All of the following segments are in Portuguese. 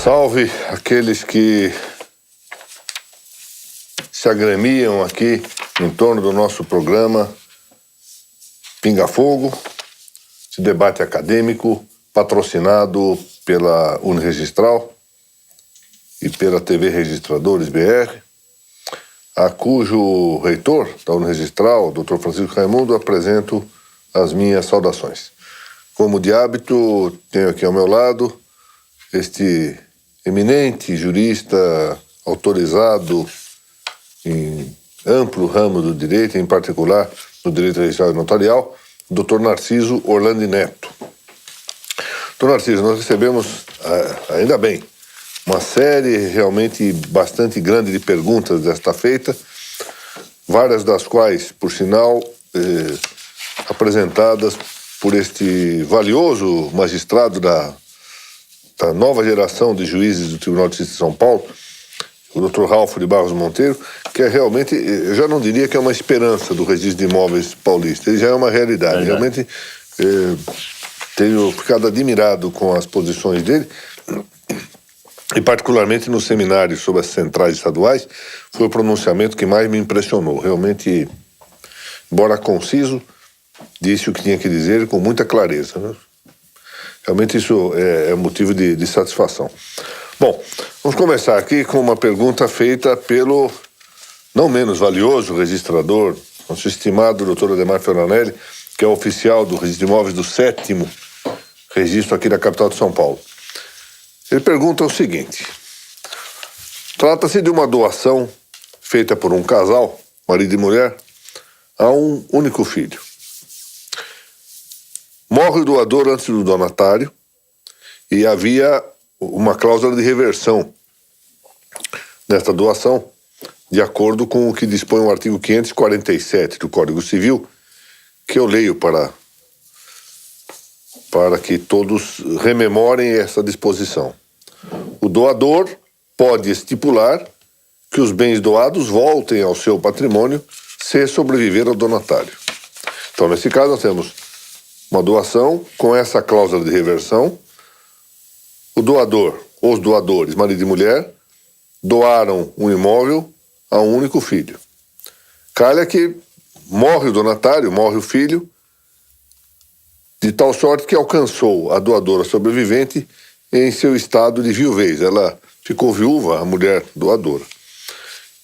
Salve aqueles que se agremiam aqui em torno do nosso programa Pinga Fogo, esse debate acadêmico patrocinado pela Uniregistral e pela TV Registradores BR, a cujo reitor da Uniregistral, Dr. Francisco Raimundo, apresento as minhas saudações. Como de hábito, tenho aqui ao meu lado este eminente jurista autorizado em amplo ramo do direito, em particular no direito registral e notarial, Dr. Narciso Orlandi Neto. Dr. Narciso, nós recebemos, ainda bem, uma série realmente bastante grande de perguntas desta feita, várias das quais, por sinal, apresentadas por este valioso magistrado da nova geração de juízes do Tribunal de Justiça de São Paulo, o Dr. Ralfo de Barros Monteiro, que é realmente, eu já não diria que é uma esperança do registro de imóveis paulista, ele já é uma realidade. Realmente tenho ficado admirado com as posições dele, e particularmente no seminário sobre as centrais estaduais, foi o pronunciamento que mais me impressionou. Realmente, embora conciso, disse o que tinha que dizer com muita clareza, né? Realmente isso é motivo de satisfação. Bom, vamos começar aqui com uma pergunta feita pelo não menos valioso registrador, nosso estimado doutor Ademar Ferranelli, que é oficial do registro de imóveis do 7º registro aqui da capital de São Paulo. Ele pergunta o seguinte: trata-se de uma doação feita por um casal, marido e mulher, a um único filho. Morre o doador antes do donatário e havia uma cláusula de reversão nesta doação, de acordo com o que dispõe o artigo 547 do Código Civil, que eu leio para que todos rememorem essa disposição. O doador pode estipular que os bens doados voltem ao seu patrimônio se sobreviver ao donatário. Então, nesse caso, nós temos uma doação com essa cláusula de reversão. O doador, os doadores, marido e mulher, doaram um imóvel a um único filho. Calha que morre o donatário, morre o filho, de tal sorte que alcançou a doadora sobrevivente em seu estado de viuvez. Ela ficou viúva, a mulher doadora.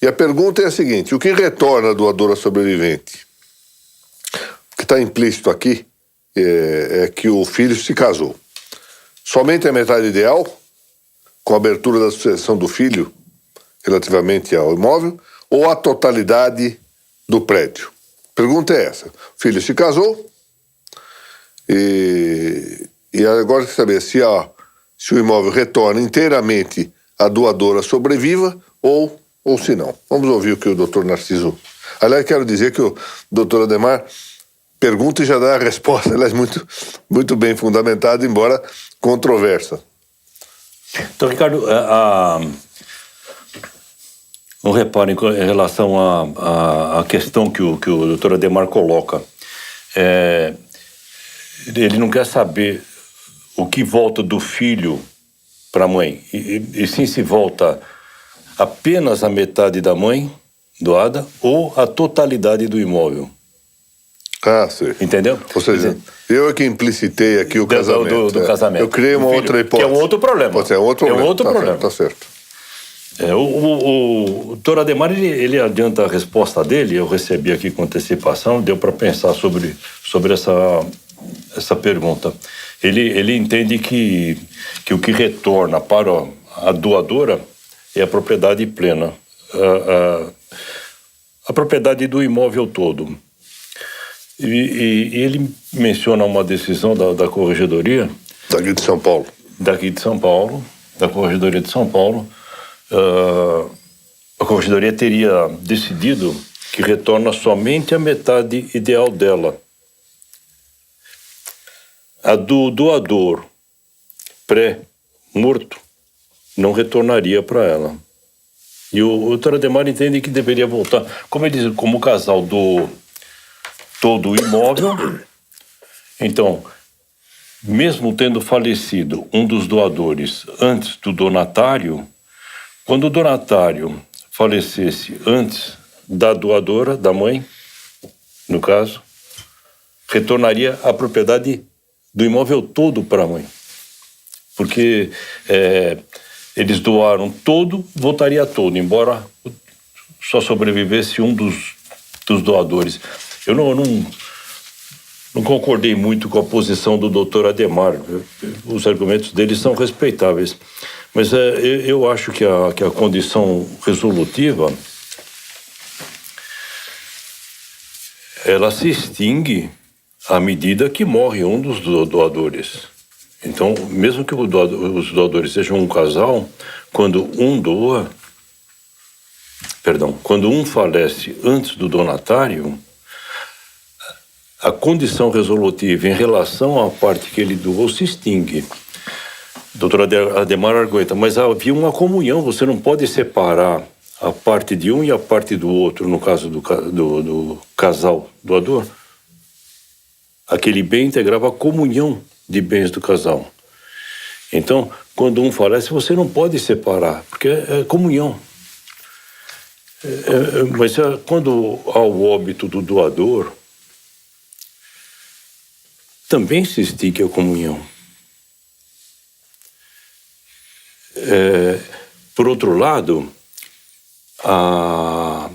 E a pergunta é a seguinte: o que retorna a doadora sobrevivente? O que está implícito aqui é que o filho se casou. Somente a metade ideal, com a abertura da sucessão do filho relativamente ao imóvel, ou a totalidade do prédio? A pergunta é essa. O filho se casou e agora quer saber se o imóvel retorna inteiramente à doadora sobreviva ou se não. Vamos ouvir o que o doutor Narciso... Aliás, quero dizer que o doutor Ademar pergunta e já dá a resposta, aliás, muito bem fundamentada, embora controversa. Então, Ricardo, um reparo em relação à questão que o doutor Ademar coloca. Ele não quer saber o que volta do filho para a mãe, e sim se volta apenas a metade da mãe doada ou a totalidade do imóvel. Ah, sim. Entendeu? Ou seja, eu é que implicitei aqui o casamento. Do casamento. Eu criei uma outra hipótese. Que é um outro problema. Pode ser, é um outro problema. É um outro problema. Tá certo. O doutor Ademar, ele adianta a resposta dele, eu recebi aqui com antecipação, deu para pensar sobre essa pergunta. Ele entende que o que retorna para a doadora é a propriedade plena, a propriedade do imóvel todo. E ele menciona uma decisão da Corregedoria... Daqui de São Paulo. Da Corregedoria de São Paulo. A Corregedoria teria decidido que retorna somente a metade ideal dela. A do doador pré-morto não retornaria para ela. E o doutor Ademar entende que deveria voltar. Como ele diz, como o casal do todo o imóvel, então mesmo tendo falecido um dos doadores antes do donatário, quando o donatário falecesse antes da doadora, da mãe, no caso, retornaria a propriedade do imóvel todo para a mãe. Porque eles doaram todo, voltaria todo, embora só sobrevivesse um dos doadores. Eu não concordei muito com a posição do doutor Adhemar. Os argumentos dele são respeitáveis. Mas eu acho que a condição resolutiva ela se extingue à medida que morre um dos doadores. Então, mesmo que os doadores sejam um casal, quando um falece antes do donatário, a condição resolutiva em relação à parte que ele doou se extingue. Doutor Adhemar argumenta, mas havia uma comunhão, você não pode separar a parte de um e a parte do outro, no caso do casal doador. Aquele bem integrava a comunhão de bens do casal. Então, quando um falece, você não pode separar, porque é comunhão. Mas quando há o óbito do doador, também se extingue a comunhão. Por outro lado, a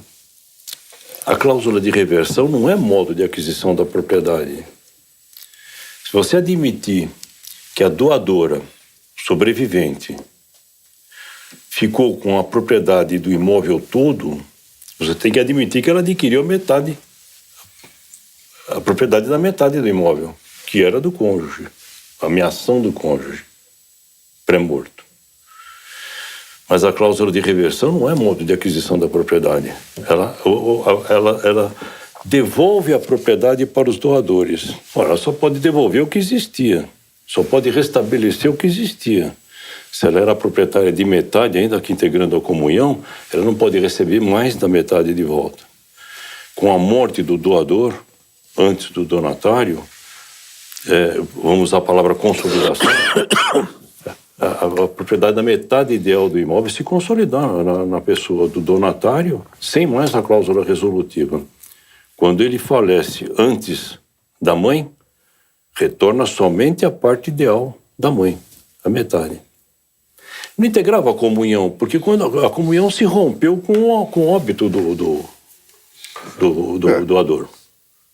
cláusula de reversão não é modo de aquisição da propriedade. Se você admitir que a doadora sobrevivente ficou com a propriedade do imóvel todo, você tem que admitir que ela adquiriu a propriedade da metade do imóvel, que era do cônjuge, a ameação do cônjuge, pré-morto. Mas a cláusula de reversão não é modo de aquisição da propriedade. Ela devolve a propriedade para os doadores. Ora, ela só pode devolver o que existia, só pode restabelecer o que existia. Se ela era proprietária de metade, ainda que integrando a comunhão, ela não pode receber mais da metade de volta. Com a morte do doador, antes do donatário, vamos usar a palavra consolidação, a propriedade da metade ideal do imóvel se consolidar na pessoa do donatário, sem mais a cláusula resolutiva. Quando ele falece antes da mãe, retorna somente a parte ideal da mãe, a metade. Não integrava a comunhão, porque quando a comunhão se rompeu com o óbito do doador.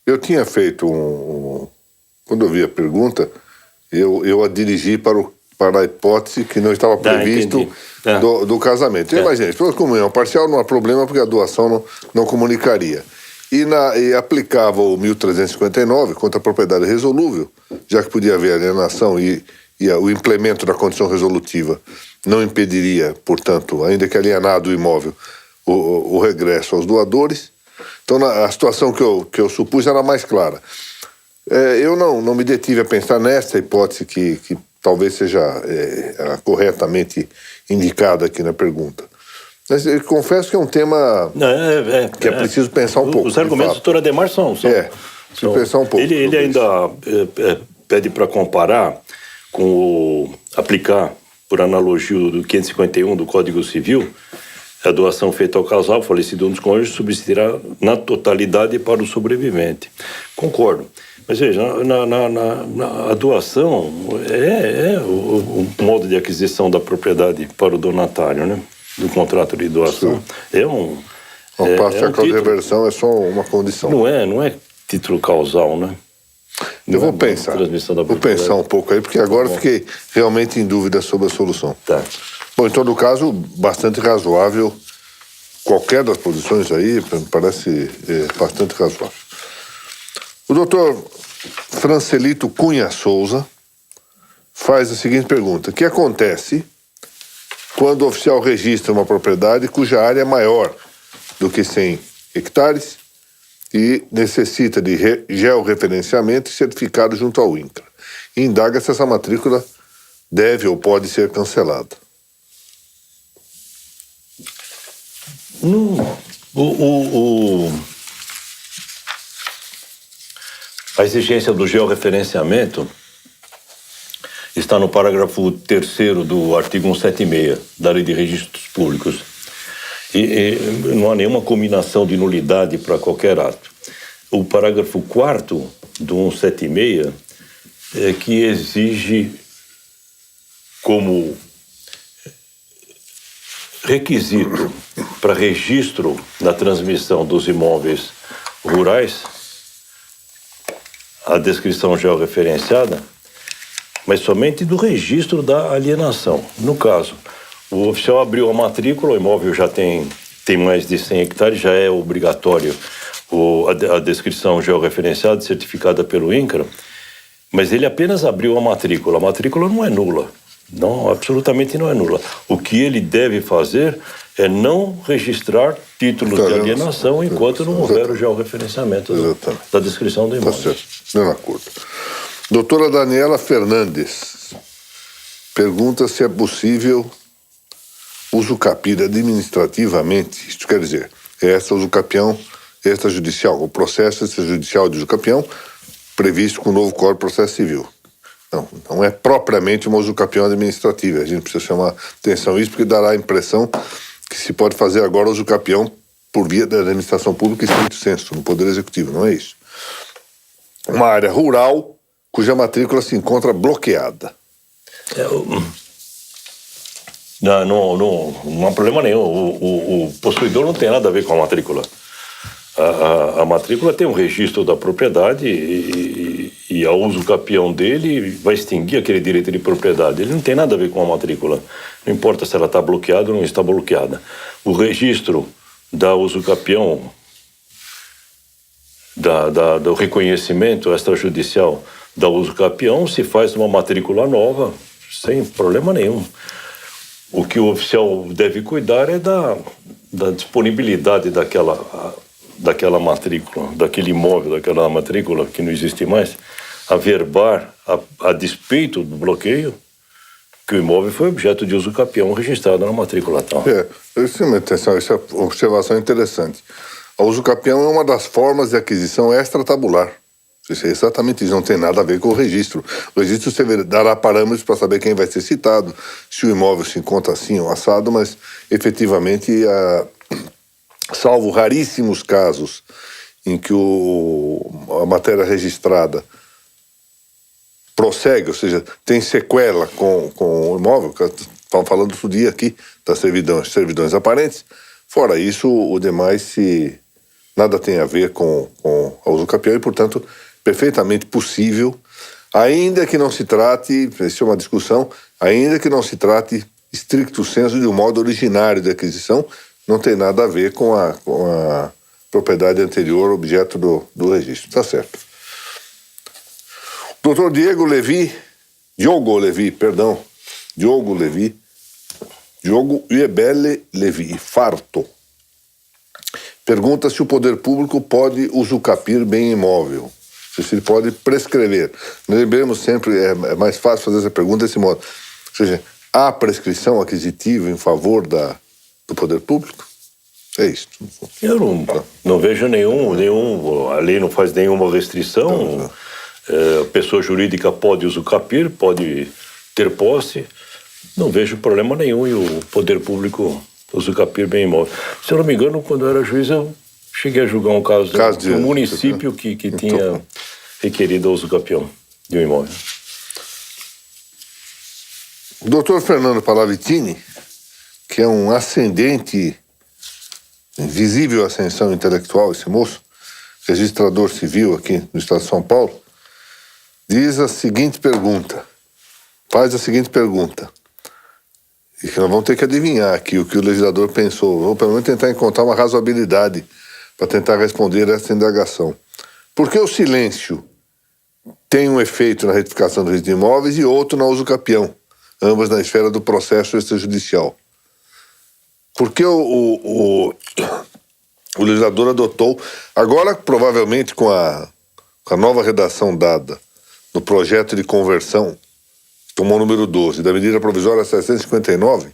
Eu tinha feito quando eu vi a pergunta, eu a dirigi para a hipótese que não estava previsto do casamento. Eu imaginei, pela comunhão parcial não há problema, porque a doação não comunicaria. E aplicava o 1359 contra a propriedade resolúvel, já que podia haver alienação e o implemento da condição resolutiva não impediria, portanto, ainda que alienado o imóvel, o regresso aos doadores. Então, a situação que eu supus era mais clara. Eu não me detive a pensar nessa hipótese que talvez seja corretamente indicada aqui na pergunta. Mas eu confesso que é um tema que é preciso pensar um pouco. Os argumentos do doutor Adhemar são preciso pensar um pouco. Ele ainda pede para comparar aplicar, por analogia do 551 do Código Civil, a doação feita ao casal falecido um dos cônjuges subsistirá na totalidade para o sobrevivente. Concordo. Mas veja, a doação é o modo de aquisição da propriedade para o donatário, né? Do contrato de doação. Sim. Ao passo que a cláusula de reversão é só uma condição. Não é título causal, né? Eu vou pensar um pouco aí, porque agora fiquei realmente em dúvida sobre a solução. Tá. Bom, em todo caso, bastante razoável. Qualquer das posições aí, me parece bastante razoável. O doutor Francelito Cunha Souza faz a seguinte pergunta: o que acontece quando o oficial registra uma propriedade cuja área é maior do que 100 hectares e necessita de georreferenciamento e certificado junto ao INCRA? E indaga se essa matrícula deve ou pode ser cancelada. A exigência do georreferenciamento está no parágrafo 3º do artigo 176 da Lei de Registros Públicos. E não há nenhuma combinação de nulidade para qualquer ato. O parágrafo 4º do 176 é que exige como requisito para registro na transmissão dos imóveis rurais a descrição georreferenciada, mas somente do registro da alienação. No caso, o oficial abriu a matrícula, o imóvel já tem mais de 100 hectares, já é obrigatório a descrição georreferenciada certificada pelo INCRA, mas ele apenas abriu a matrícula não é nula. Não, absolutamente não é nula. O que ele deve fazer é não registrar títulos de alienação enquanto não houver o georreferenciamento da descrição do imóvel. Tá certo, mesmo acordo. Doutora Daniela Fernandes pergunta se é possível usucapir administrativamente, isto quer dizer, usucapião extrajudicial, o processo extrajudicial de usucapião previsto com o novo Código de Processo Civil. Não é propriamente uma usucapião administrativa. A gente precisa chamar atenção a isso, porque dará a impressão que se pode fazer agora usucapião por via da administração pública em estrito sensu, no Poder Executivo. Não é isso. Uma área rural cuja matrícula se encontra bloqueada. Não há problema nenhum. O possuidor não tem nada a ver com a matrícula. A matrícula tem um registro da propriedade e a usucapião dele vai extinguir aquele direito de propriedade. Ele não tem nada a ver com a matrícula. Não importa se ela está bloqueada ou não está bloqueada. O registro da usucapião, do reconhecimento extrajudicial da usucapião se faz numa matrícula nova, sem problema nenhum. O que o oficial deve cuidar é da disponibilidade daquela matrícula, daquele imóvel, daquela matrícula que não existe mais, averbar a despeito do bloqueio que o imóvel foi objeto de usucapião registrado na matrícula tal. Essa observação é interessante. A usucapião é uma das formas de aquisição extratabular. Isso é exatamente isso, não tem nada a ver com o registro. O registro você dará parâmetros para saber quem vai ser citado, se o imóvel se encontra assim ou assado, mas efetivamente, salvo raríssimos casos em que a matéria registrada prossegue, ou seja, tem sequela com o imóvel, estamos falando outro dia aqui das servidões aparentes, fora isso, o demais nada tem a ver com a usucapião e, portanto, perfeitamente possível, ainda que não se trate, isso é uma discussão, ainda que não se trate stricto sensu de um modo originário de aquisição, não tem nada a ver com a propriedade anterior, objeto do registro. Tá certo. Doutor Diogo Iebele Levi Farto pergunta se o poder público pode usucapir bem imóvel, se ele pode prescrever. Nós lembramos sempre, é mais fácil fazer essa pergunta desse modo. Ou seja, há prescrição aquisitiva em favor do poder público? É isso. Eu não vejo a lei não faz nenhuma restrição. A pessoa jurídica pode usucapir, pode ter posse. Não vejo problema nenhum e o poder público usucapir bem imóvel. Se eu não me engano, quando eu era juiz, eu cheguei a julgar um caso de um município que tinha requerido a usucapião de um imóvel. O doutor Fernando Palavitini, que é um ascendente, visível ascensão intelectual, esse moço, registrador civil aqui no estado de São Paulo, faz a seguinte pergunta, e que nós vamos ter que adivinhar aqui o que o legislador pensou, ou pelo menos tentar encontrar uma razoabilidade para tentar responder essa indagação. Por que o silêncio tem um efeito na retificação do registro de imóveis e outro na usucapião, ambas na esfera do processo extrajudicial? Por que o legislador adotou, agora provavelmente com a nova redação dada no projeto de conversão, tomou o número 12, da medida provisória 759,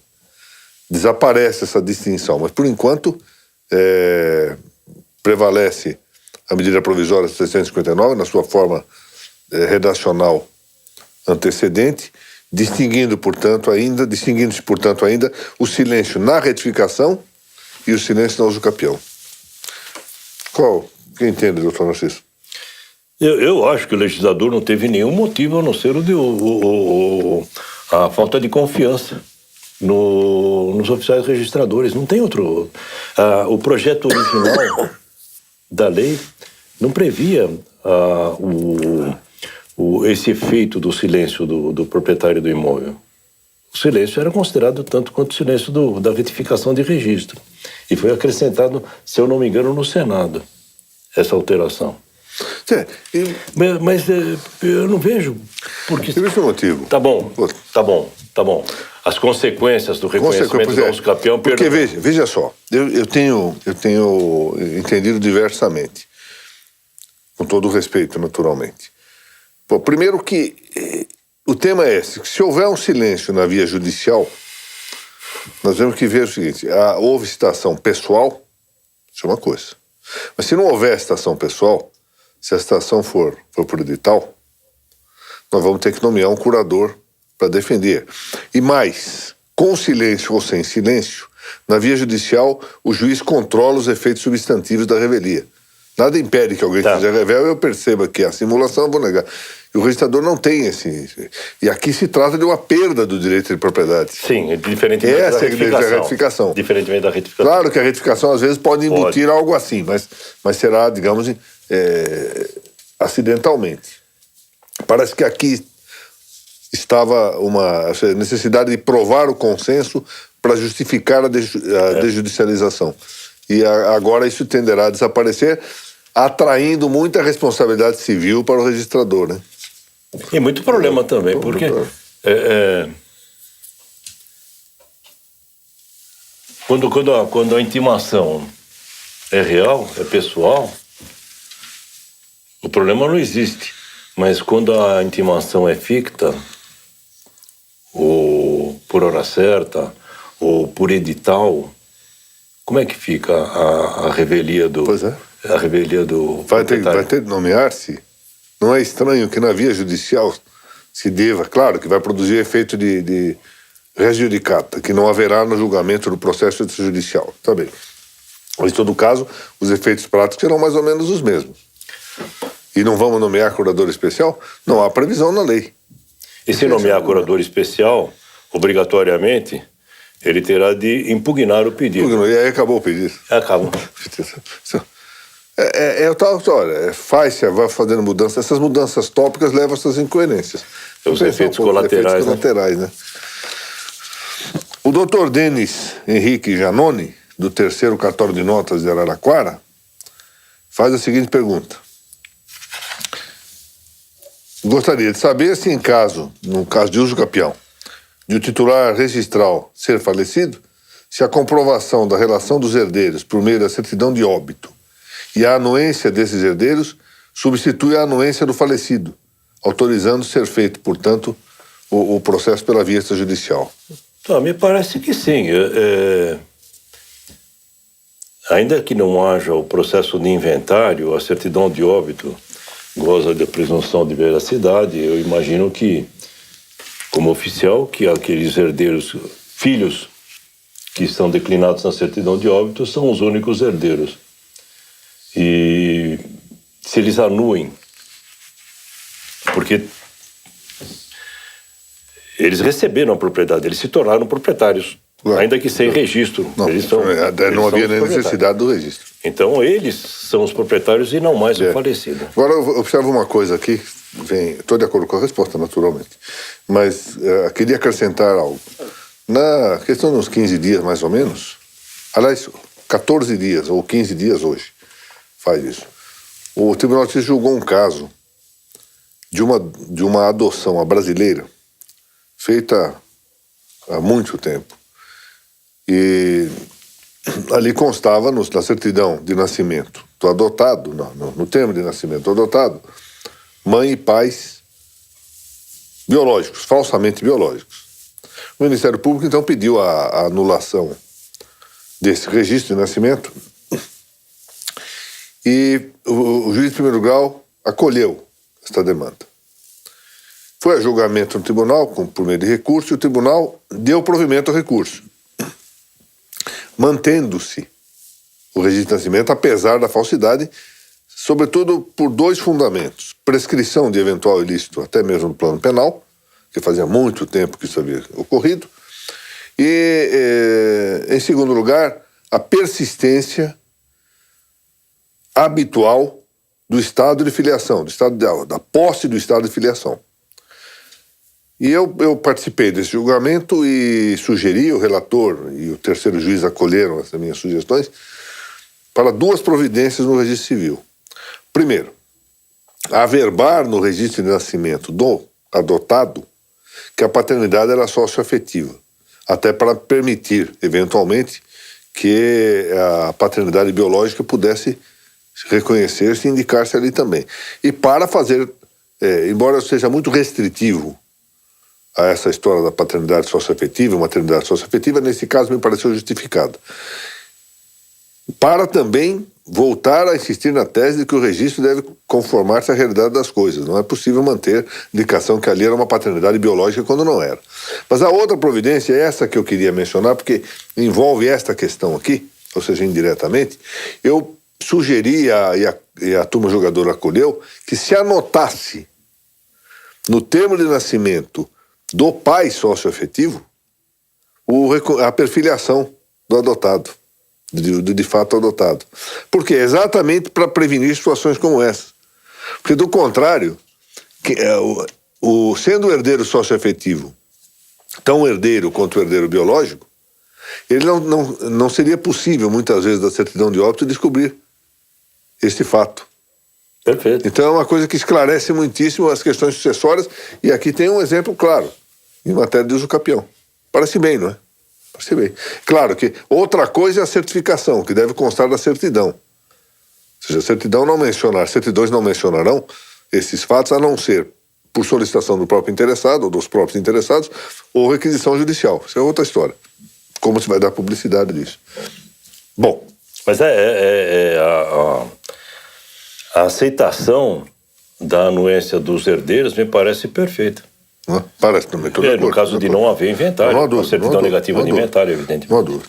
desaparece essa distinção, mas por enquanto prevalece a medida provisória 759 na sua forma redacional antecedente, distinguindo-se, portanto, ainda o silêncio na retificação e o silêncio na uso capião. Quem entende, doutor Narciso? Eu acho que o legislador não teve nenhum motivo a não ser a falta de confiança nos oficiais registradores. Não tem outro. O projeto original da lei não previa esse efeito do silêncio do proprietário do imóvel. O silêncio era considerado tanto quanto o silêncio da retificação de registro. E foi acrescentado, se eu não me engano, no Senado, essa alteração. Mas eu não vejo porque... Por esse motivo. Tá bom. As consequências do reconhecimento do uso capião... Porque veja só, eu tenho entendido diversamente, com todo o respeito, naturalmente. Bom, primeiro que o tema é esse, que se houver um silêncio na via judicial, nós temos que ver o seguinte, houve citação pessoal, isso é uma coisa. Mas se não houver citação pessoal, se a citação for por edital, nós vamos ter que nomear um curador para defender. E mais, com silêncio ou sem silêncio, na via judicial, o juiz controla os efeitos substantivos da revelia. Nada impede que alguém quiser revelar, eu perceba que a simulação eu vou negar. E o registrador não tem esse... E aqui se trata de uma perda do direito de propriedade. Sim, diferentemente da retificação. Diferentemente da retificação. Claro que a retificação às vezes pode embutir algo assim, mas será, digamos, acidentalmente. Parece que aqui estava uma necessidade de provar o consenso para justificar a desjudicialização. E agora isso tenderá a desaparecer, atraindo muita responsabilidade civil para o registrador, né? E muito problema também, porque quando a intimação é real, é pessoal, o problema não existe. Mas quando a intimação é ficta, ou por hora certa, ou por edital, como é que fica a revelia do... Pois é. A revelia do... Vai ter de nomear-se. Não é estranho que na via judicial se deva, claro, que vai produzir efeito de res judicata, que não haverá no julgamento do processo judicial. Tá bem. Mas, em todo caso, os efeitos práticos serão mais ou menos os mesmos. E não vamos nomear curador especial? Não há previsão na lei. E se nomear curador especial, obrigatoriamente, ele terá de impugnar o pedido. E aí acabou o pedido. Acabou. Vai fazendo mudanças. Essas mudanças tópicas levam a essas incoerências. Os efeitos colaterais, né? O doutor Denis Henrique Janoni, do 3º Cartório de Notas de Araraquara, faz a seguinte pergunta. Gostaria de saber se no caso de uso capião, de o titular registral ser falecido, se a comprovação da relação dos herdeiros por meio da certidão de óbito e a anuência desses herdeiros substitui a anuência do falecido, autorizando ser feito, portanto, o processo pela via extrajudicial. Me parece que sim. Ainda que não haja o processo de inventário, a certidão de óbito goza de presunção de veracidade, eu imagino que, como oficial, que aqueles herdeiros, filhos que estão declinados na certidão de óbito, são os únicos herdeiros. E se eles anuem, porque eles receberam a propriedade, eles se tornaram proprietários, ainda que sem registro. Não, não havia nem necessidade do registro. Então eles são os proprietários e não mais o falecido. Agora eu observo uma coisa aqui, estou de acordo com a resposta, naturalmente, mas queria acrescentar algo. Na questão de uns 15 dias, mais ou menos, aliás, 14 dias ou 15 dias hoje, faz isso. O Tribunal de Justiça julgou um caso de uma adoção, a brasileira, feita há muito tempo. E ali constava na certidão de nascimento do adotado, no termo de nascimento do adotado, mãe e pais biológicos, falsamente biológicos. O Ministério Público, então, pediu a anulação desse registro de nascimento e o juiz de primeiro grau acolheu esta demanda. Foi a julgamento no tribunal, por meio de recurso, e o tribunal deu provimento ao recurso, mantendo-se o registro de nascimento, apesar da falsidade, sobretudo por 2 fundamentos. Prescrição de eventual ilícito, até mesmo no plano penal, que fazia muito tempo que isso havia ocorrido, e, em segundo lugar, a persistência habitual do estado de filiação, da posse do estado de filiação. E eu participei desse julgamento e sugeri, o relator e o terceiro juiz acolheram essas minhas sugestões, para 2 providências no registro civil. Primeiro, averbar no registro de nascimento do adotado que a paternidade era socioafetiva, até para permitir, eventualmente, que a paternidade biológica pudesse reconhecer-se e indicar-se ali também. E para fazer, embora seja muito restritivo a essa história da paternidade socioafetiva, maternidade socioafetiva, nesse caso me pareceu justificado. Para também voltar a insistir na tese de que o registro deve conformar-se à realidade das coisas. Não é possível manter indicação que ali era uma paternidade biológica quando não era. Mas a outra providência, essa que eu queria mencionar, porque envolve esta questão aqui, ou seja, indiretamente, eu sugeri, e a turma julgadora acolheu, que se anotasse no termo de nascimento do pai socioafetivo a perfiliação do adotado, de fato adotado. Por quê? Exatamente para prevenir situações como essa. Porque, do contrário, sendo o herdeiro socioafetivo tão herdeiro quanto o herdeiro biológico, ele não seria possível, muitas vezes, da certidão de óbito, descobrir esse fato. Perfeito. Então é uma coisa que esclarece muitíssimo as questões sucessórias, e aqui tem um exemplo claro, em matéria de uso capião. Parece bem, não é? Parece bem. Claro que outra coisa é a certificação, que deve constar da certidão. Ou seja, a certidão não mencionar, certidões não mencionarão esses fatos, a não ser por solicitação do próprio interessado, ou dos próprios interessados, ou requisição judicial. Isso é outra história. Como se vai dar publicidade disso. Bom. Mas a aceitação da anuência dos herdeiros me parece perfeita. Parece também. No caso de não haver inventário, não há dúvida, a certidão negativa de inventário, evidentemente. Não há dúvida.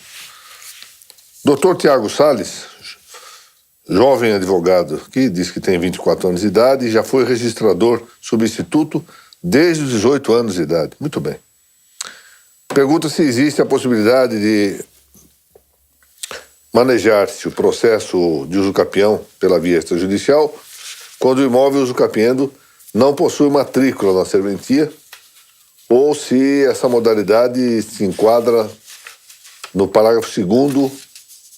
Dr. Tiago Salles, jovem advogado, que diz que tem 24 anos de idade e já foi registrador substituto desde os 18 anos de idade. Muito bem. Pergunta se existe a possibilidade de manejar-se o processo de usucapião pela via extrajudicial quando o imóvel usucapiendo não possui matrícula na serventia, ou se essa modalidade se enquadra no parágrafo 2º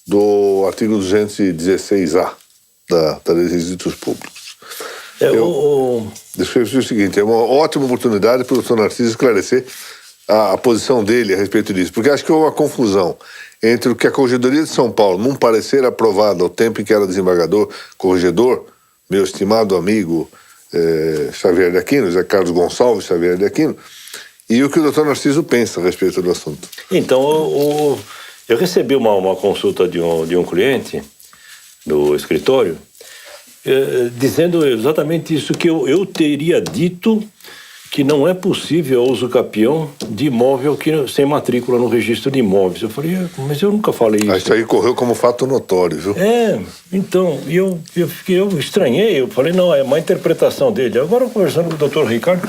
do artigo 216A da Lei de Registros Públicos. Deixa eu dizer o seguinte, é uma ótima oportunidade para o Dr. Narciso esclarecer a posição dele a respeito disso, porque acho que houve uma confusão entre o que a Corregedoria de São Paulo, num parecer aprovado ao tempo em que era desembargador, corregedor, meu estimado amigo Xavier de Aquino, José Carlos Gonçalves Xavier de Aquino, e o que o Dr. Narciso pensa a respeito do assunto. Então, eu recebi uma consulta de um cliente do escritório dizendo exatamente isso que eu teria dito, que não é possível o usucapião de imóvel sem matrícula no registro de imóveis. Eu falei, mas eu nunca falei isso. Isso aí correu como fato notório, viu? Então, eu estranhei, eu falei, não, é uma interpretação dele. Agora, conversando com o Dr. Ricardo,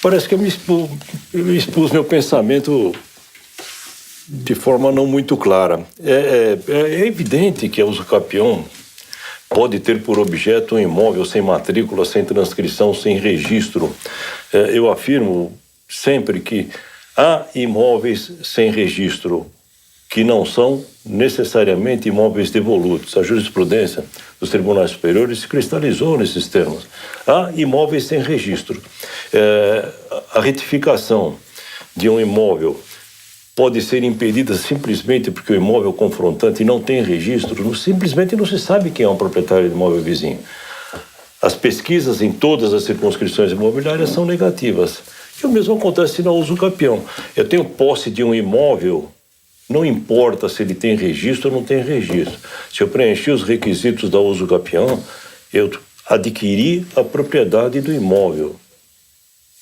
parece que eu me expus meu pensamento de forma não muito clara. É evidente que a usucapião pode ter por objeto um imóvel sem matrícula, sem transcrição, sem registro. Eu afirmo sempre que há imóveis sem registro que não são necessariamente imóveis devolutos. A jurisprudência dos tribunais superiores se cristalizou nesses termos. Há imóveis sem registro. A retificação de um imóvel pode ser impedida simplesmente porque o imóvel confrontante não tem registro, simplesmente não se sabe quem é o proprietário do imóvel vizinho. As pesquisas em todas as circunscrições imobiliárias são negativas. E o mesmo acontece na usucapião. Eu tenho posse de um imóvel, não importa se ele tem registro ou não tem registro. Se eu preencher os requisitos da usucapião, eu adquiri a propriedade do imóvel.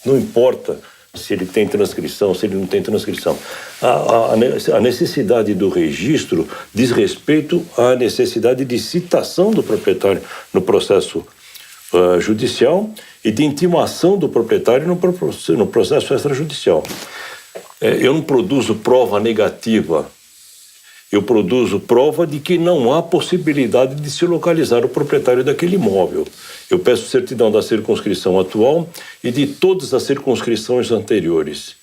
Não importa se ele tem transcrição, se ele não tem transcrição. A necessidade do registro diz respeito à necessidade de citação do proprietário no processo judicial e de intimação do proprietário no processo extrajudicial. Eu não produzo prova negativa, eu produzo prova de que não há possibilidade de se localizar o proprietário daquele imóvel. Eu peço certidão da circunscrição atual e de todas as circunscrições anteriores.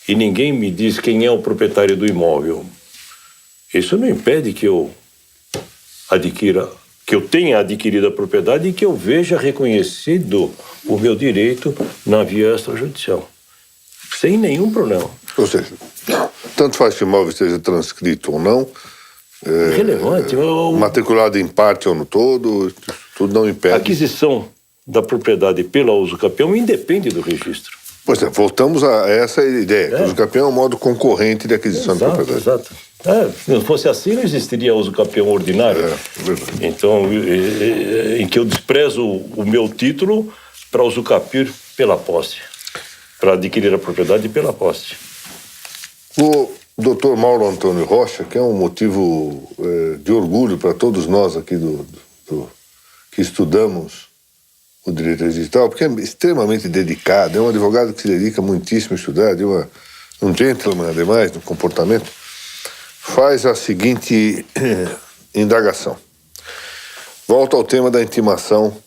E ninguém me diz quem é o proprietário do imóvel. Isso não impede que eu tenha adquirido a propriedade e que eu veja reconhecido o meu direito na via extrajudicial. Sem nenhum problema. Ou seja, tanto faz que o imóvel esteja transcrito ou não, relevante. Matriculado em parte ou no todo, tudo não impede. A aquisição da propriedade pela usucapião independe do registro. Pois é, voltamos a essa ideia, que o usucapião é um modo concorrente de aquisição de propriedade. Exato. Se não fosse assim, não existiria usucapião ordinário. Verdade. Então, em que eu desprezo o meu título para usucapir pela posse, para adquirir a propriedade pela posse. O Dr. Mauro Antônio Rocha, que é um motivo de orgulho para todos nós aqui que estudamos o direito digital, porque é extremamente dedicado, é um advogado que se dedica muitíssimo a estudar, um gentleman, ademais, no comportamento, faz a seguinte indagação. Volta ao tema da intimação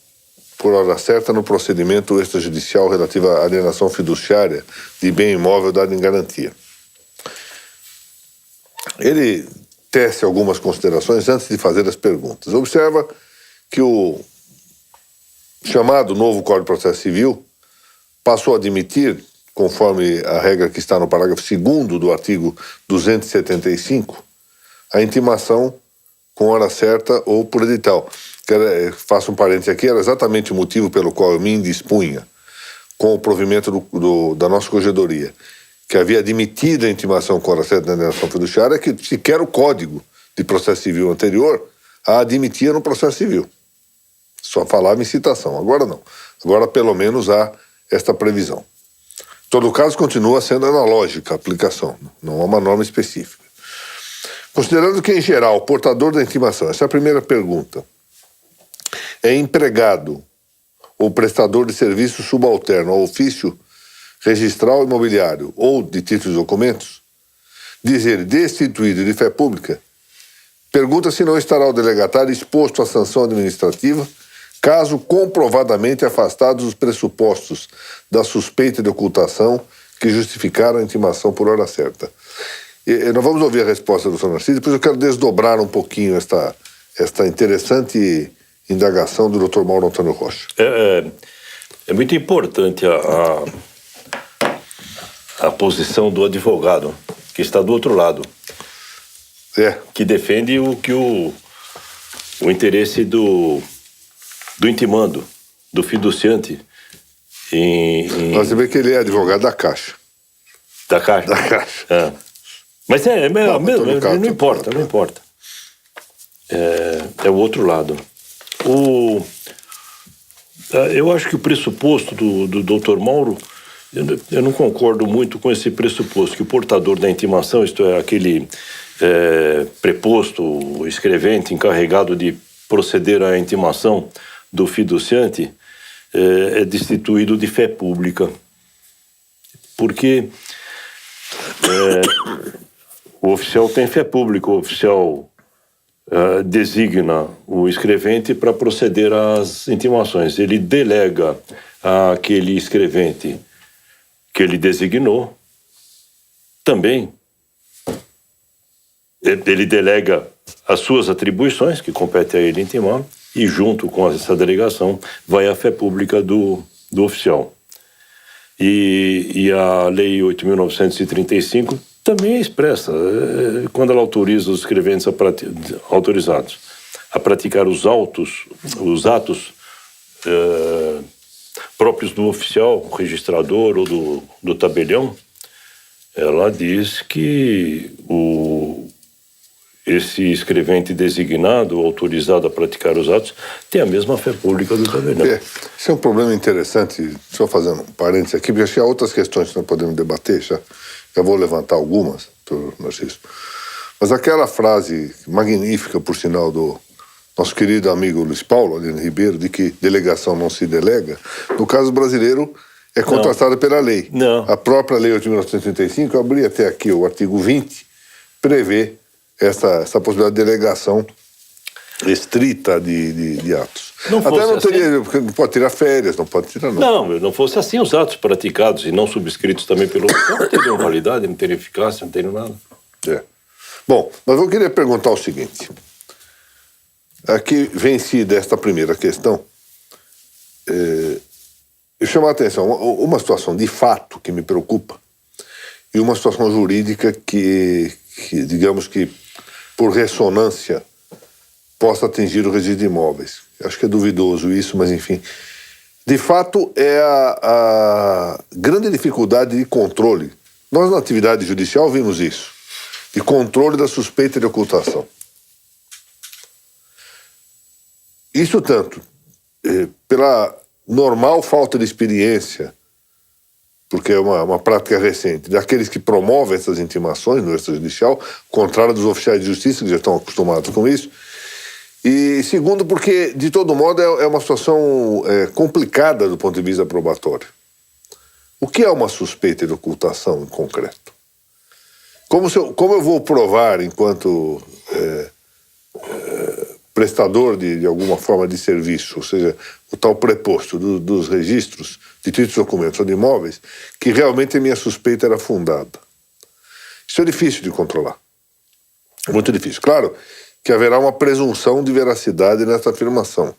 por hora certa no procedimento extrajudicial relativo à alienação fiduciária de bem imóvel dado em garantia. Ele tece algumas considerações antes de fazer as perguntas. Observa que o chamado novo Código de Processo Civil passou a admitir, conforme a regra que está no parágrafo 2º do artigo 275, a intimação com hora certa ou por edital. Faço um parênteses aqui, era exatamente o motivo pelo qual eu me indispunha com o provimento da nossa corregedoria, que havia admitido a intimação com hora certa na alienação fiduciária, que sequer o Código de Processo Civil anterior a admitia no processo civil. Só falava em citação. Agora não. Agora, pelo menos, há esta previsão. Em todo caso, continua sendo analógica a aplicação. Não há uma norma específica. Considerando que, em geral, o portador da intimação, essa é a primeira pergunta, é empregado ou prestador de serviço subalterno ao ofício registral imobiliário ou de títulos e documentos, dizer destituído de fé pública, pergunta se não estará o delegatário exposto à sanção administrativa caso comprovadamente afastados os pressupostos da suspeita de ocultação que justificaram a intimação por hora certa. Nós vamos ouvir a resposta do Dr. Narciso, depois eu quero desdobrar um pouquinho esta interessante indagação do Dr. Mauro Antônio Rocha. É muito importante a posição do advogado, que está do outro lado, que defende o interesse do intimando, do fiduciante. Você vê que ele é advogado da Caixa. Da Caixa? Da Caixa. Mas não importa. É o outro lado. Eu acho que o pressuposto do Dr. Mauro, eu não concordo muito com esse pressuposto, que o portador da intimação, isto é, aquele preposto, o escrevente encarregado de proceder à intimação do fiduciante, é destituído de fé pública. Porque o oficial tem fé pública, o oficial designa o escrevente para proceder às intimações. Ele delega àquele escrevente que ele designou também. Ele delega as suas atribuições, que compete a ele intimar, e junto com essa delegação vai a fé pública do oficial. E a Lei 8.935 também é expressa, quando ela autoriza os escreventes autorizados a praticar os atos próprios do oficial, registrador ou do tabelião, ela diz que esse escrevente designado, autorizado a praticar os atos, tem a mesma fé pública do governante. Esse é um problema interessante, só fazendo um parênteses aqui, porque acho que há outras questões que nós podemos debater, já vou levantar algumas, doutor Narciso. Mas aquela frase magnífica, por sinal, do nosso querido amigo Luiz Paulo Aline Ribeiro, de que delegação não se delega, no caso brasileiro é contrastada pela lei. Não. A própria lei de 1935, eu abri até aqui o artigo 20, prevê essa possibilidade de delegação estrita de atos. Até não teria, porque não pode tirar férias, não pode tirar nada. Não fosse assim, os atos praticados e não subscritos também pelo Estado não teriam validade, não teriam eficácia, não teriam nada. Bom, mas eu queria perguntar o seguinte. Aqui, vencida esta primeira questão, eu chamo a atenção uma situação de fato que me preocupa e uma situação jurídica que digamos que, por ressonância, possa atingir o registro de imóveis. Eu acho que é duvidoso isso, mas enfim. De fato, é a grande dificuldade de controle. Nós, na atividade judicial, vimos isso. De controle da suspeita de ocultação. Isso tanto pela normal falta de experiência, porque é uma prática recente, daqueles que promovem essas intimações no extrajudicial, contrário dos oficiais de justiça, que já estão acostumados com isso. E segundo, porque, de todo modo, é uma situação complicada do ponto de vista probatório. O que é uma suspeita de ocultação em concreto? Como eu vou provar, enquanto prestador de alguma forma de serviço, ou seja, o tal preposto dos registros de títulos, documentos ou de imóveis, que realmente a minha suspeita era fundada? Isso é difícil de controlar. Muito difícil. Claro que haverá uma presunção de veracidade nessa afirmação.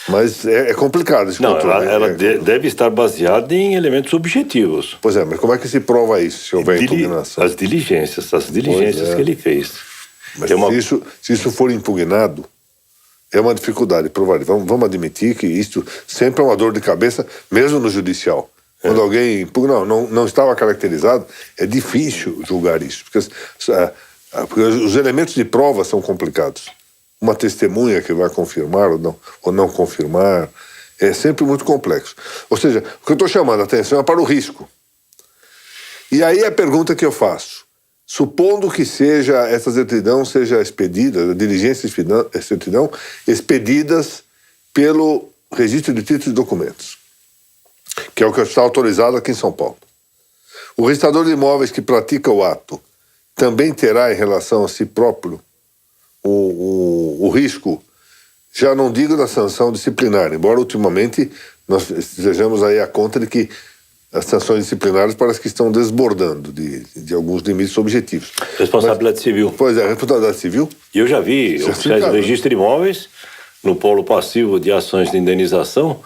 Mas é complicado esse controle. Ela deve estar baseada em elementos objetivos. Pois é, mas como é que se prova isso, se houver impugnação? As diligências que ele fez. Mas se isso for impugnado, é uma dificuldade provar. Vamos admitir que isso sempre é uma dor de cabeça, mesmo no judicial. Quando alguém impugna, não estava caracterizado, é difícil julgar isso, porque os elementos de prova são complicados. Uma testemunha que vai confirmar ou não confirmar, é sempre muito complexo. Ou seja, o que eu estou chamando a atenção é para o risco. E aí a pergunta que eu faço: supondo que essa certidão seja expedida, a diligência e certidão expedidas pelo registro de títulos e documentos, que é o que está autorizado aqui em São Paulo. O registrador de imóveis que pratica o ato também terá em relação a si próprio o risco, já não digo da sanção disciplinar, embora ultimamente nós estejamos aí a conta de que as sanções disciplinares parece que estão desbordando de alguns limites objetivos. Responsabilidade civil. Pois é, responsabilidade civil. E eu já vi oficiais de registro de imóveis no polo passivo de ações de indenização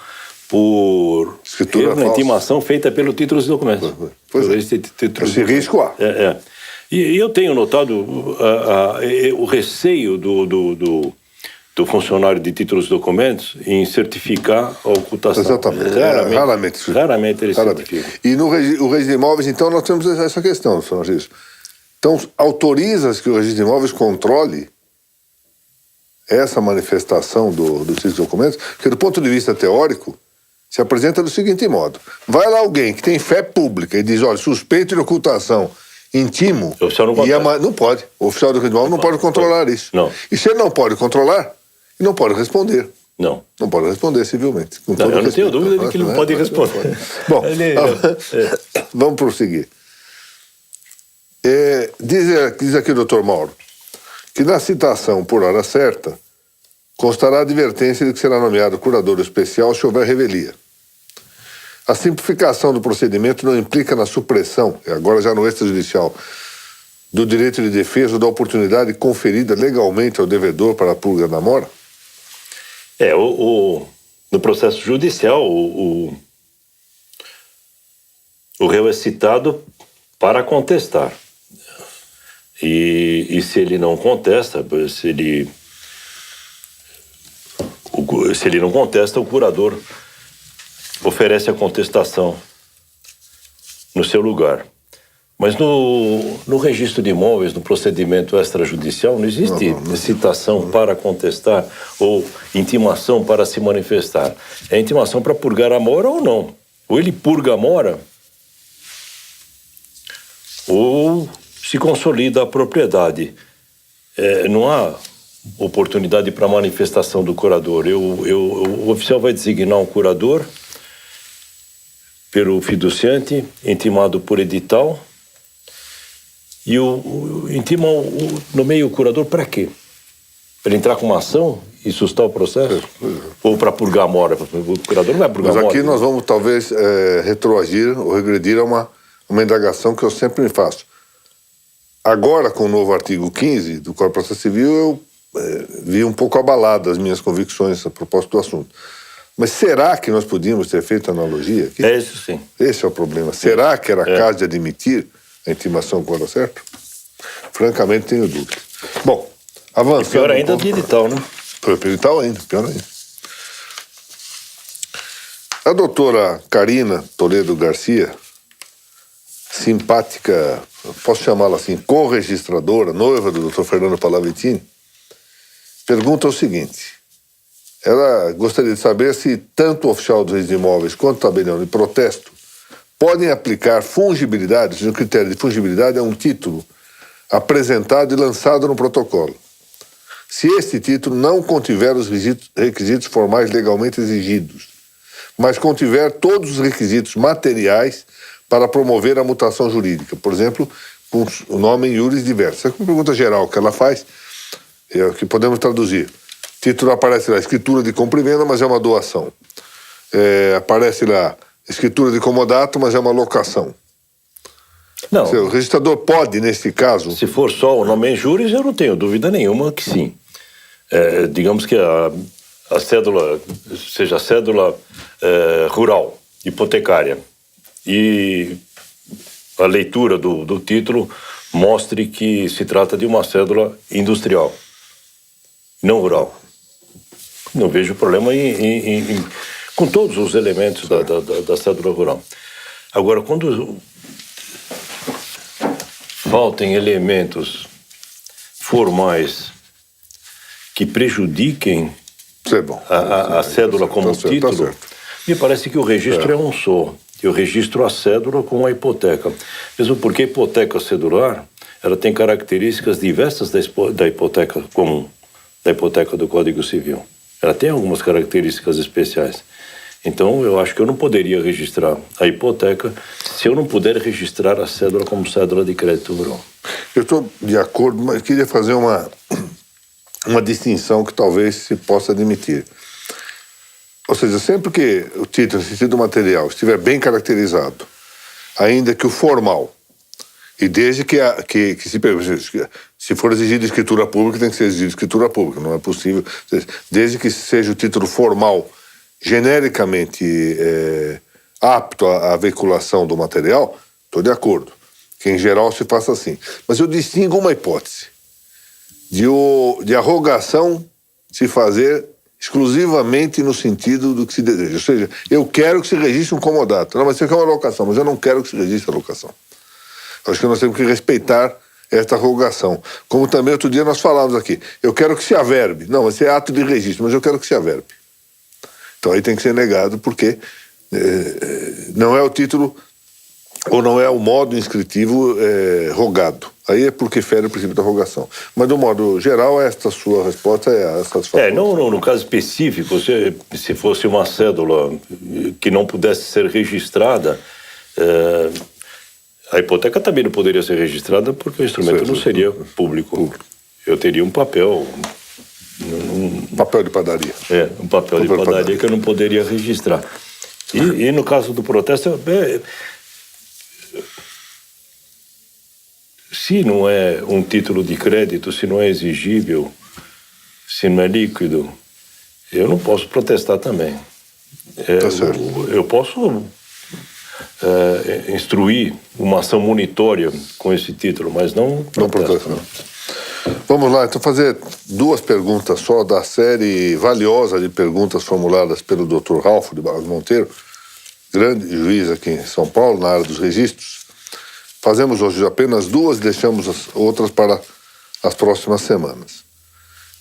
por uma intimação feita pelo títulos e documentos. Pois é. Esse risco há. E eu tenho notado o receio do funcionário de títulos e documentos em certificar a ocultação. Exatamente. Raramente ele certifica. E no registro de imóveis, então, nós temos essa questão, Sr. Narciso. Então, autoriza-se que o registro de imóveis controle essa manifestação dos títulos e documentos, porque do ponto de vista teórico, se apresenta do seguinte modo: vai lá alguém que tem fé pública e diz, olha, suspeito de ocultação, intimo, o oficial não pode. O oficial do imóvel não pode controlar isso. Não. E se ele não pode controlar, ele não pode responder. Não pode responder civilmente. Eu não tenho dúvida de que ele não pode responder. Bom, vamos prosseguir. Diz aqui o Dr. Mauro que na citação por hora certa constará a advertência de que será nomeado curador especial se houver revelia. A simplificação do procedimento não implica na supressão, agora já no extrajudicial, do direito de defesa ou da oportunidade conferida legalmente ao devedor para a purga da mora? No processo judicial, o réu é citado para contestar. E se ele não contesta, se ele não contesta, o curador oferece a contestação no seu lugar. Mas no registro de imóveis, no procedimento extrajudicial, não existe citação para contestar ou intimação para se manifestar. É intimação para purgar a mora ou não. Ou ele purga a mora, ou se consolida a propriedade. Não há oportunidade para manifestação do curador. O oficial vai designar um curador pelo fiduciante, intimado por edital, e nomeia o curador para quê? Para ele entrar com uma ação e sustar o processo? Ou para purgar a mora? O curador não vai purgar a mora. Mas aqui nós vamos talvez retroagir ou regredir a uma indagação que eu sempre me faço. Agora, com o novo artigo 15 do Código de Processo Civil, eu vi um pouco abalado as minhas convicções a propósito do assunto. Mas será que nós podíamos ter feito analogia aqui? É isso sim. Esse é o problema. Será que era caso de admitir a intimação com hora certa? Francamente, tenho dúvida. Bom, avançando... E pior ainda de edital, né? Edital ainda, pior ainda. A doutora Karina Toledo Garcia, simpática, posso chamá-la assim, co-registradora, noiva do Dr. Fernando Palavitini, pergunta o seguinte: ela gostaria de saber se tanto o oficial dos registros de imóveis quanto o tabelião de protesto podem aplicar fungibilidade, ou seja, o critério de fungibilidade é um título apresentado e lançado no protocolo, se este título não contiver os requisitos formais legalmente exigidos, mas contiver todos os requisitos materiais para promover a mutação jurídica, por exemplo, com o nome em iuris diverso. É uma pergunta geral que ela faz, que podemos traduzir. Título aparece lá, escritura de compra e venda, mas é uma doação. Aparece lá, escritura de comodato, mas é uma locação. Não. O registrador pode, nesse caso... Se for só o nome em juris, eu não tenho dúvida nenhuma que sim. Digamos que a cédula, seja a cédula rural, hipotecária, e a leitura do título mostre que se trata de uma cédula industrial, não rural. Não vejo problema com todos os elementos da cédula rural. Agora, quando faltem elementos formais que prejudiquem a cédula como título, me parece que o registro é um só. Eu registro a cédula com a hipoteca. Mesmo porque a hipoteca cedular, ela tem características diversas da hipoteca comum, da hipoteca do Código Civil. Ela tem algumas características especiais. Então, eu acho que eu não poderia registrar a hipoteca se eu não puder registrar a cédula como cédula de crédito rural. Eu estou de acordo, mas queria fazer uma distinção que talvez se possa admitir. Ou seja, sempre que o título, no sentido material, estiver bem caracterizado, ainda que o formal, e desde que se for exigida escritura pública, tem que ser exigida escritura pública, não é possível. Desde que seja o título formal genericamente apto à veiculação do material, estou de acordo. Que em geral se faça assim. Mas eu distingo uma hipótese de arrogação se fazer exclusivamente no sentido do que se deseja. Ou seja, eu quero que se registre um comodato. Não, mas você quer uma locação, mas eu não quero que se registre a locação. Acho que nós temos que respeitar esta arrogação. Como também outro dia nós falamos aqui, eu quero que se averbe. Não, esse é ato de registro, mas eu quero que se averbe. Então aí tem que ser negado, porque não é o título ou não é o modo inscritivo rogado. Aí é porque fere o princípio da rogação. Mas, do modo geral, esta sua resposta é a satisfatória. No caso específico, se fosse uma cédula que não pudesse ser registrada, a hipoteca também não poderia ser registrada porque o instrumento não seria público. Eu teria um papel... Papel de padaria. Um papel de padaria que eu não poderia registrar. E no caso do protesto... Se não é um título de crédito, se não é exigível, se não é líquido, eu não posso protestar também. Tá certo. Eu posso instruir uma ação monitória com esse título, mas não protesto. Não. Vamos lá, então fazer duas perguntas só da série valiosa de perguntas formuladas pelo Dr. Ralfo de Barros Monteiro, grande juiz aqui em São Paulo, na área dos registros. fazemos hoje apenas 2, deixamos as outras para as próximas semanas.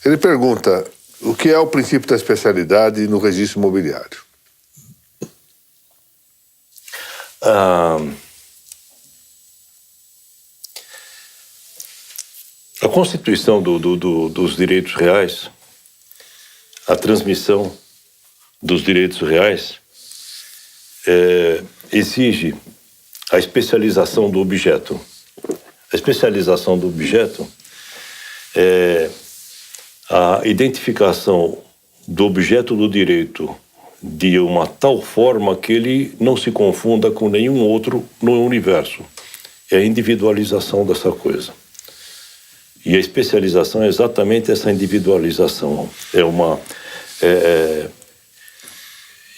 Ele pergunta o que é o princípio da especialidade no registro imobiliário. A constituição dos direitos reais, a transmissão dos direitos reais, exige a especialização do objeto. A especialização do objeto é a identificação do objeto do direito de uma tal forma que ele não se confunda com nenhum outro no universo. É a individualização dessa coisa. E a especialização é exatamente essa individualização.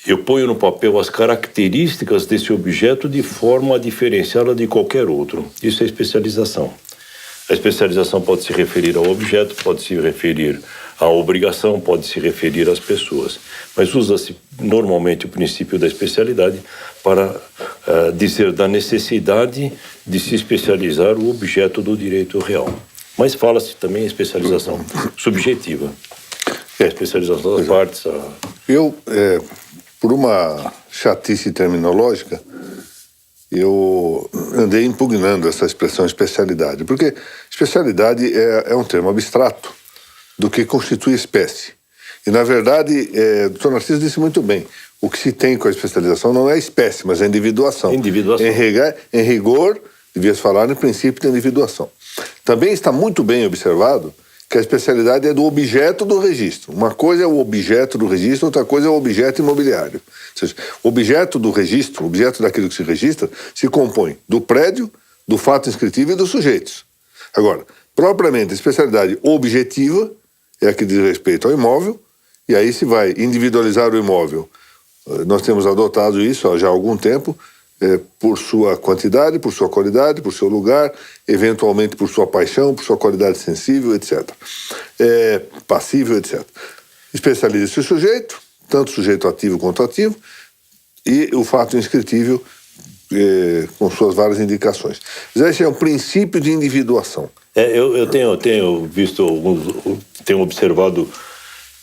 Eu ponho no papel as características desse objeto de forma a diferenciá-la de qualquer outro. Isso é especialização. A especialização pode se referir ao objeto, pode se referir à obrigação, pode se referir às pessoas. Mas usa-se normalmente o princípio da especialidade para dizer da necessidade de se especializar o objeto do direito real. Mas fala-se também em especialização subjetiva. A especialização das partes. Eu, por uma chatice terminológica, eu andei impugnando essa expressão especialidade, porque especialidade é um termo abstrato do que constitui espécie. E, na verdade, o Dr. Narciso disse muito bem, o que se tem com a especialização não é espécie, mas é individuação. Em rigor, devia-se falar no princípio de individuação. Também está muito bem observado que a especialidade é do objeto do registro. Uma coisa é o objeto do registro, outra coisa é o objeto imobiliário. Ou seja, o objeto do registro, o objeto daquilo que se registra, se compõe do prédio, do fato inscritivo e dos sujeitos. Agora, propriamente, a especialidade objetiva é a que diz respeito ao imóvel, e aí se vai individualizar o imóvel. Nós temos adotado isso já há algum tempo, por sua quantidade, por sua qualidade, por seu lugar, eventualmente por sua paixão, por sua qualidade sensível, etc. Passível, etc. Especializa-se o sujeito, tanto sujeito ativo quanto ativo, e o fato inscritível com suas várias indicações. Esse é um princípio de individuação. Eu tenho visto tenho observado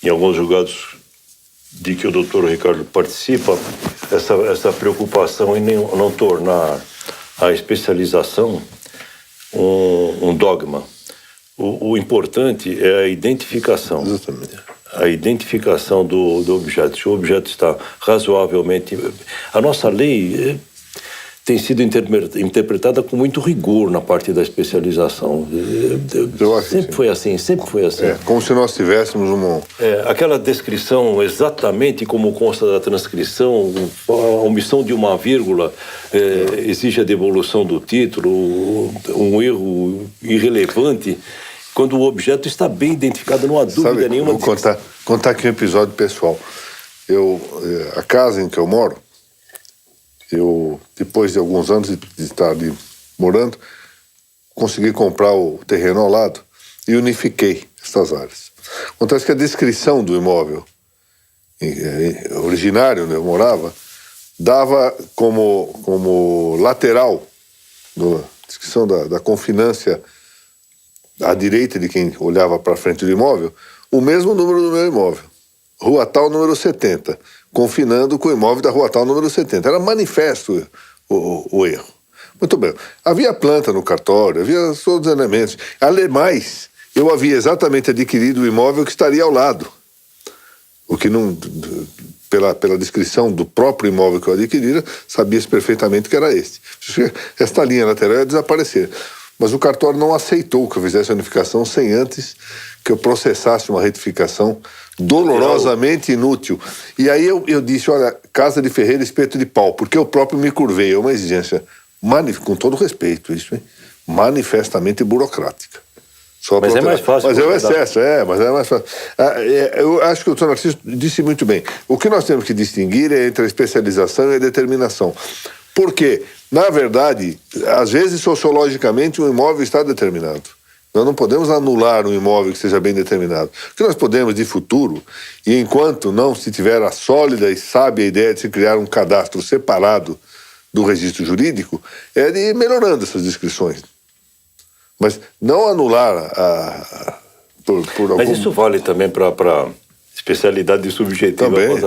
em alguns julgados de que o doutor Ricardo participa, essa preocupação em não tornar a especialização um dogma. O importante é a identificação. Exatamente. A identificação do objeto. Se o objeto está razoavelmente... A nossa lei tem sido interpretada com muito rigor na parte da especialização. Sempre foi assim. Como se nós tivéssemos aquela descrição exatamente como consta da transcrição, a omissão de uma vírgula exige a devolução do título, um erro irrelevante, quando o objeto está bem identificado, não há dúvida nenhuma. Vou contar aqui um episódio pessoal. A casa em que eu moro, depois de alguns anos de estar ali morando, consegui comprar o terreno ao lado e unifiquei essas áreas. Acontece que a descrição do imóvel originário onde eu morava dava como lateral, na descrição da confinância à direita de quem olhava para frente do imóvel, o mesmo número do meu imóvel. Rua tal, número 70, confinando com o imóvel da Rua tal, número 70. Era manifesto o erro. Muito bem. Havia planta no cartório, havia todos os elementos. Ademais, eu havia exatamente adquirido o imóvel que estaria ao lado. O que não... Pela descrição do próprio imóvel que eu adquirira, sabia-se perfeitamente que era este. Esta linha lateral ia desaparecer. Mas o cartório não aceitou que eu fizesse a unificação sem antes que eu processasse uma retificação dolorosamente inútil. E aí eu disse, olha, casa de ferreiro, espeto de pau, porque eu próprio me curvei. É uma exigência, com todo respeito, isso, hein? Manifestamente burocrática. Mas é mais fácil. Mas é o excesso, mas é mais fácil. Eu acho que o Dr. Narciso disse muito bem. O que nós temos que distinguir é entre a especialização e a determinação. Porque, na verdade, às vezes, sociologicamente, um imóvel está determinado. Nós não podemos anular um imóvel que seja bem determinado. O que nós podemos, de futuro, e enquanto não se tiver a sólida e sábia ideia de se criar um cadastro separado do registro jurídico é de ir melhorando essas descrições. Mas não anular por algum... Mas isso vale também para especialidade subjetiva. Também,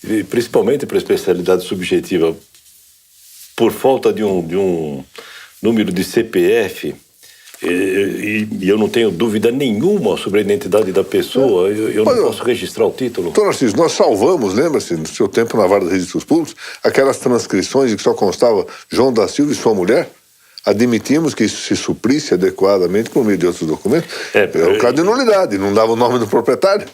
E principalmente para especialidade subjetiva. Por falta de um número de CPF, e eu não tenho dúvida nenhuma sobre a identidade da pessoa, eu não posso registrar o título. Doutor Narciso, nós salvamos, lembra-se, no seu tempo na Vara de Registros Públicos, aquelas transcrições de que só constava João da Silva e sua mulher. Admitimos que isso se suprisse adequadamente por meio de outros documentos. É o caso de nulidade, não dava o nome do proprietário.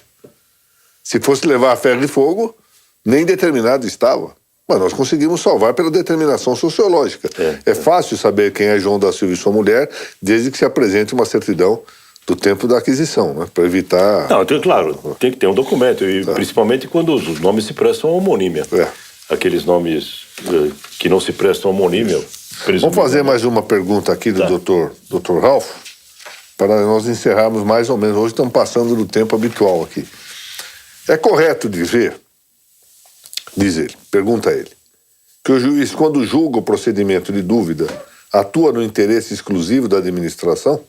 Se fosse levar a ferro e fogo, nem determinado estava. Mas nós conseguimos salvar pela determinação sociológica. É fácil saber quem é João da Silva e sua mulher, desde que se apresente uma certidão do tempo da aquisição, né? Para evitar... Não, claro, tem que ter um documento, e principalmente quando os nomes se prestam a homonímia. Aqueles nomes que não se prestam a homonímia... Vamos fazer mais uma pergunta aqui do Dr. Ralph, para nós encerrarmos mais ou menos. Hoje estamos passando do tempo habitual aqui. É correto dizer, pergunta ele, que o juiz, quando julga o procedimento de dúvida, atua no interesse exclusivo da administração?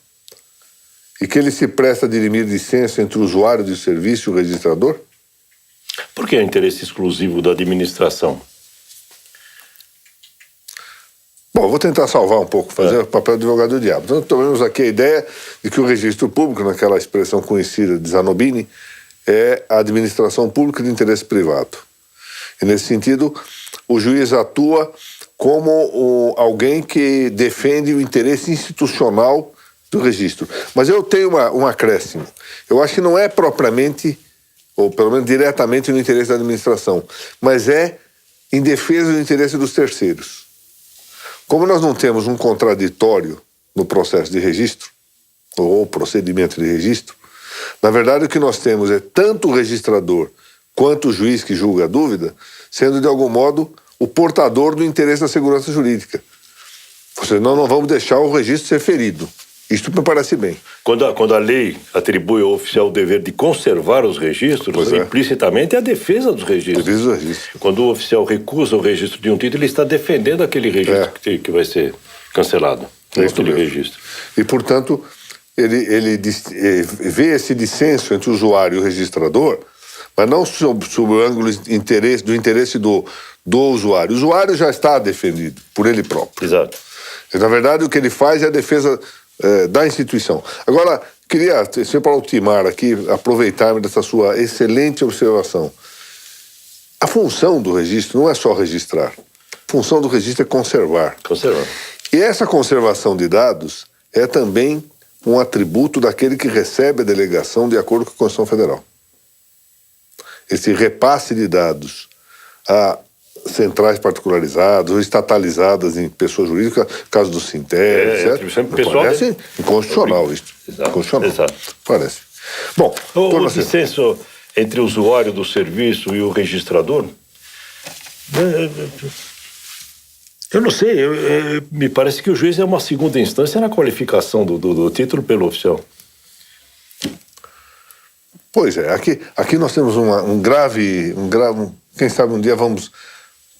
E que ele se presta a dirimir dissenso entre o usuário do serviço e o registrador? Por que é interesse exclusivo da administração? Bom, vou tentar salvar um pouco, fazer o papel de advogado do diabo. Então, tomamos aqui a ideia de que o registro público, naquela expressão conhecida de Zanobini, é a administração pública de interesse privado. E, nesse sentido, o juiz atua como alguém que defende o interesse institucional do registro. Mas eu tenho um acréscimo. Eu acho que não é propriamente, ou pelo menos diretamente, no interesse da administração, mas é em defesa do interesse dos terceiros. Como nós não temos um contraditório no processo de registro, ou procedimento de registro, na verdade o que nós temos é tanto o registrador quanto o juiz que julga a dúvida, sendo de algum modo o portador do interesse da segurança jurídica. Ou seja, nós não vamos deixar o registro ser ferido. Isto me parece bem. Quando a lei atribui ao oficial o dever de conservar os registros, implicitamente é a defesa dos registros. Quando o oficial recusa o registro de um título, ele está defendendo aquele registro que vai ser cancelado. Aquele registro. E, portanto, ele vê esse dissenso entre o usuário e o registrador, mas não sob o ângulo do interesse do usuário. O usuário já está defendido por ele próprio. Exato. E, na verdade, o que ele faz é a defesa da instituição. Agora, queria, sempre para ultimar aqui, aproveitar-me dessa sua excelente observação. A função do registro não é só registrar. A função do registro é conservar. E essa conservação de dados é também um atributo daquele que recebe a delegação de acordo com a Constituição Federal. Esse repasse de dados a centrais particularizadas ou estatalizadas em pessoa jurídica, caso do Sinter, etc. Parece inconstitucional isso. Inconstitucional. Exato. Parece. Bom, o dissenso entre o usuário do serviço e o registrador, eu não sei, me parece que o juiz é uma segunda instância na qualificação do título pelo oficial. Pois é, aqui nós temos um grave, quem sabe um dia vamos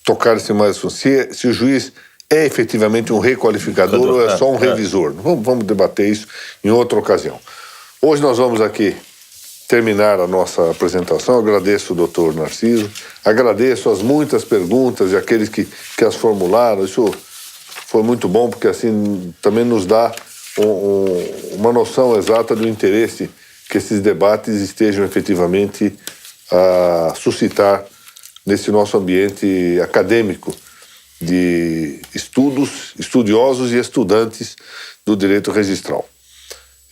tocar esse mais assunto. Se o juiz é efetivamente um requalificador ou é só um revisor. Vamos debater isso em outra ocasião. Hoje nós vamos aqui terminar a nossa apresentação. Agradeço o doutor Narciso, agradeço as muitas perguntas e aqueles que as formularam. Isso foi muito bom, porque assim também nos dá uma noção exata do interesse que esses debates estejam efetivamente a suscitar nesse nosso ambiente acadêmico de estudiosos e estudantes do direito registral.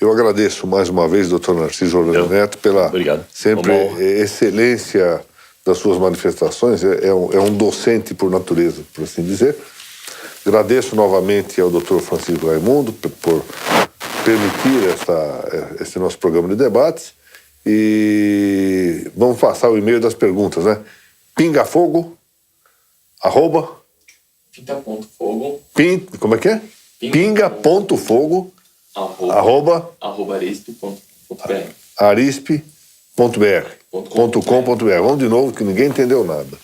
Eu agradeço mais uma vez, doutor Narciso Orlando Neto, pela sempre excelência das suas manifestações. É um docente por natureza, por assim dizer. Agradeço novamente ao doutor Francisco Raimundo por permitir esse nosso programa de debates. E vamos passar o e-mail das perguntas, né? Pingafogo, @... Pinga.fogo. Como é que é? Pinga.fogo, @arispe.br. arispe.br.com.br. Vamos de novo, que ninguém entendeu nada.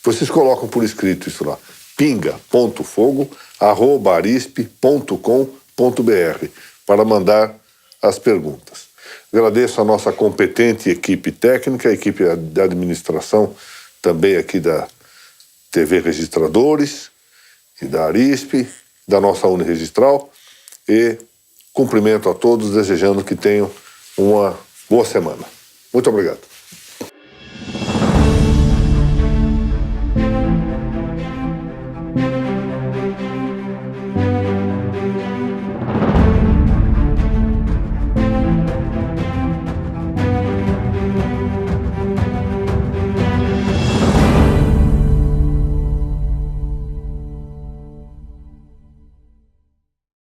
Vocês colocam por escrito isso lá. pinga.fogo@arispe.com.br para mandar as perguntas. Agradeço a nossa competente equipe técnica, a equipe de administração também aqui da TV Registradores e da Arispe, da nossa Uniregistral, e cumprimento a todos, desejando que tenham uma boa semana. Muito obrigado.